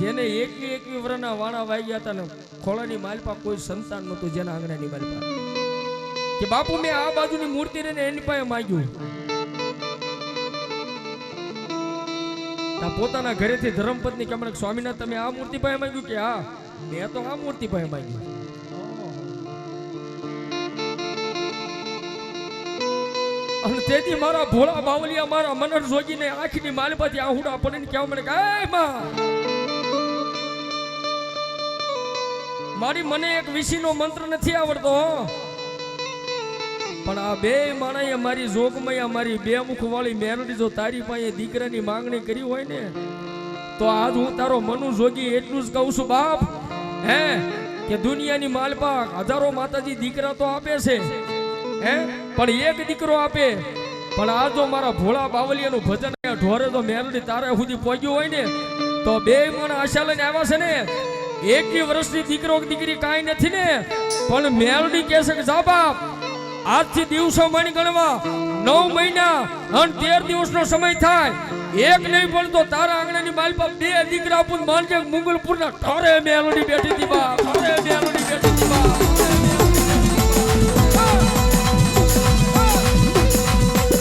જેને એકવી વર્ષના વાણા વાગ્યા હતા ને ખોળાની માલપા કોઈ સંતાન નહોતું, જેના આંગણાની માલપા કે બાપુ મેં આ બાજુની મૂર્તિ રહીને એની પાસે માંગ્યું. પોતાના ઘરેથી ધર્મપત્ની કમળક સ્વામીનાથ તમે આ મૂર્તિ પાસે માંગ્યું કે હા મેં તો આ મૂર્તિ પાસે માંગ્યું. અને તેથી મારા ભોળા બાવલિયા મારા મનર જોગીને આખીની માલપાથી આહુડા પડીને કહેવા મને કે એ માં મારી મને એક વિશીનો મંત્ર નથી આવડતો, પણ આ બે માણાએ મારી જોગમય મારી બે મુખવાળી મેરડી જો તારી પાસે દીકરાની માંગણી કરી હોય ને તો આજ હું તારો મનુ જોગી એટલું જ કહું છું બાપ, હે કે દુનિયાની માલપા હજારો માતાજી દીકરા તો આપે છે, હે પણ એક દીકરો આપે, પણ આ જો મારા ભોળા બાવલિયાનું ભજન ઢોરે તો મેરડી તારે સુધી પહોંચ્યું હોય ને તો બે માણા આશા લઈને આવ્યા છે ને. 21 વર્ષની દીકરો દીકરી કાંઈ નથી ને, પણ મેરડી કહે છે કે જા બાપ આજથી દિવસો મણી ગણવા 9 મહિના અને 13 દિવસનો સમય થાય, એક નહીં પણ તો તારા આંગણાની માલપા 2 દીકરા આપું માનજે મુગલપુરના ઠોરે મેલડી બેઠી હતી બાપ.